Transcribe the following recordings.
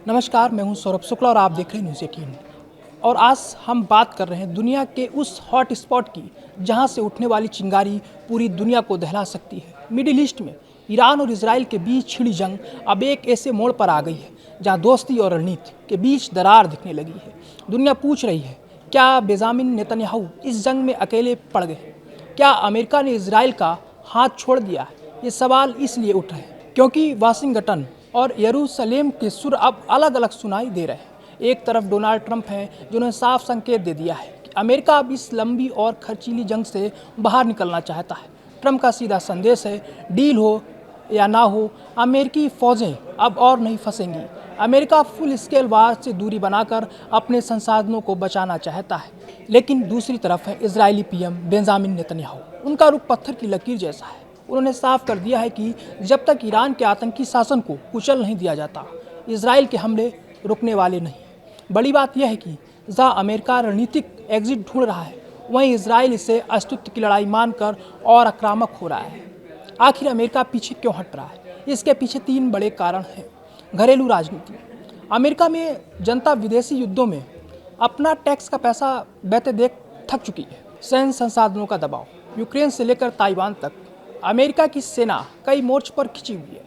नमस्कार, मैं हूं सौरभ शुक्ला और आप देख रहे हैं न्यूज़ 18। और आज हम बात कर रहे हैं दुनिया के उस हॉट स्पॉट की जहां से उठने वाली चिंगारी पूरी दुनिया को दहला सकती है। मिडिल ईस्ट में ईरान और इजराइल के बीच छिड़ी जंग अब एक ऐसे मोड़ पर आ गई है जहां दोस्ती और रणनीति के बीच दरार दिखने लगी है। दुनिया पूछ रही है, क्या बेंजामिन नेतन्याहू इस जंग में अकेले पड़ गए? क्या अमेरिका ने इजराइल का हाथ छोड़ दिया है? ये सवाल इसलिए उठ रहे हैं क्योंकि वाशिंगटन और यरूशलेम के सुर अब अलग अलग सुनाई दे रहे हैं। एक तरफ डोनाल्ड ट्रंप हैं जिन्होंने साफ संकेत दे दिया है कि अमेरिका अब इस लंबी और खर्चीली जंग से बाहर निकलना चाहता है। ट्रंप का सीधा संदेश है, डील हो या ना हो, अमेरिकी फौजें अब और नहीं फंसेंगी। अमेरिका फुल स्केल वार से दूरी बनाकर अपने संसाधनों को बचाना चाहता है। लेकिन दूसरी तरफ है इजरायली पीएम बेंजामिन नेतन्याहू। उनका रुख पत्थर की लकीर जैसा है। उन्होंने साफ कर दिया है कि जब तक ईरान के आतंकी शासन को कुचल नहीं दिया जाता, इजराइल के हमले रुकने वाले नहीं। बड़ी बात यह है कि जहां अमेरिका रणनीतिक एग्जिट ढूंढ रहा है, वहीं इजराइल इसे अस्तित्व की लड़ाई मानकर और आक्रामक हो रहा है। आखिर अमेरिका पीछे क्यों हट रहा है? इसके पीछे 3 बड़े कारण हैं। घरेलू राजनीति। अमेरिका में जनता विदेशी युद्धों में अपना टैक्स का पैसा बहते देख थक चुकी है। सैन्य संसाधनों का दबाव, यूक्रेन से लेकर ताइवान तक अमेरिका की सेना कई मोर्च पर खिंची हुई है।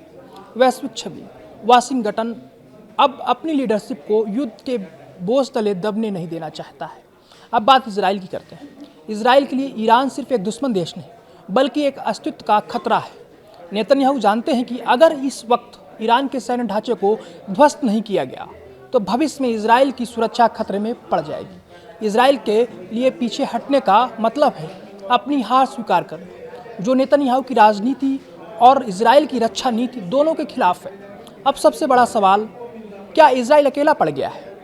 वैश्विक छवि, वाशिंगटन अब अपनी लीडरशिप को युद्ध के बोझ तले दबने नहीं देना चाहता है। अब बात इजराइल की करते हैं। इजराइल के लिए ईरान सिर्फ एक दुश्मन देश नहीं, बल्कि एक अस्तित्व का खतरा है। नेतन्याहू जानते हैं कि अगर इस वक्त ईरान के सैन्य ढांचे को ध्वस्त नहीं किया गया तो भविष्य में इजराइल की सुरक्षा खतरे में पड़ जाएगी। इजराइल के लिए पीछे हटने का मतलब है अपनी हार स्वीकार करना, जो नेतन्याहू की राजनीति और इजराइल की रक्षा नीति दोनों के खिलाफ है। अब सबसे बड़ा सवाल, क्या इजराइल अकेला पड़ गया है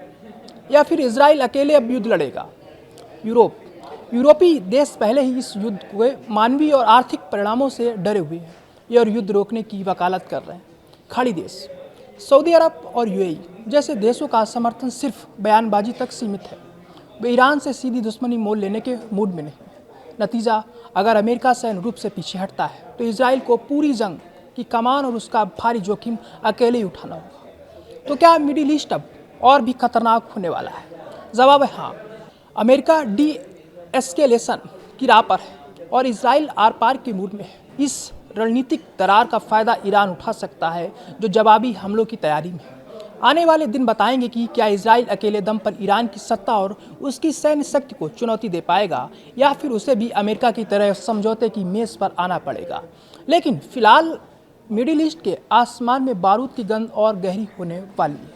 या फिर इजराइल अकेले अब युद्ध लड़ेगा? यूरोपीय देश पहले ही इस युद्ध के मानवीय और आर्थिक परिणामों से डरे हुए हैं और युद्ध रोकने की वकालत कर रहे हैं। खाड़ी देश, सऊदी अरब और यूएई जैसे देशों का समर्थन सिर्फ बयानबाजी तक सीमित है। वे ईरान से सीधी दुश्मनी मोल लेने के मूड में नहीं। नतीजा, अगर अमेरिका सैन्य रूप से पीछे हटता है तो इजराइल को पूरी जंग की कमान और उसका भारी जोखिम अकेले ही उठाना होगा। तो क्या मिडिल ईस्ट अब और भी खतरनाक होने वाला है? जवाब है हाँ। अमेरिका डी एस्केलेशन की राह पर है और इजराइल आर पार के मूड में है। इस रणनीतिक दरार का फायदा ईरान उठा सकता है, जो जवाबी हमलों की तैयारी में है। आने वाले दिन बताएंगे कि क्या इजराइल अकेले दम पर ईरान की सत्ता और उसकी सैन्य शक्ति को चुनौती दे पाएगा या फिर उसे भी अमेरिका की तरह समझौते की मेज पर आना पड़ेगा। लेकिन फिलहाल मिडिल ईस्ट के आसमान में बारूद की गंध और गहरी होने वाली है।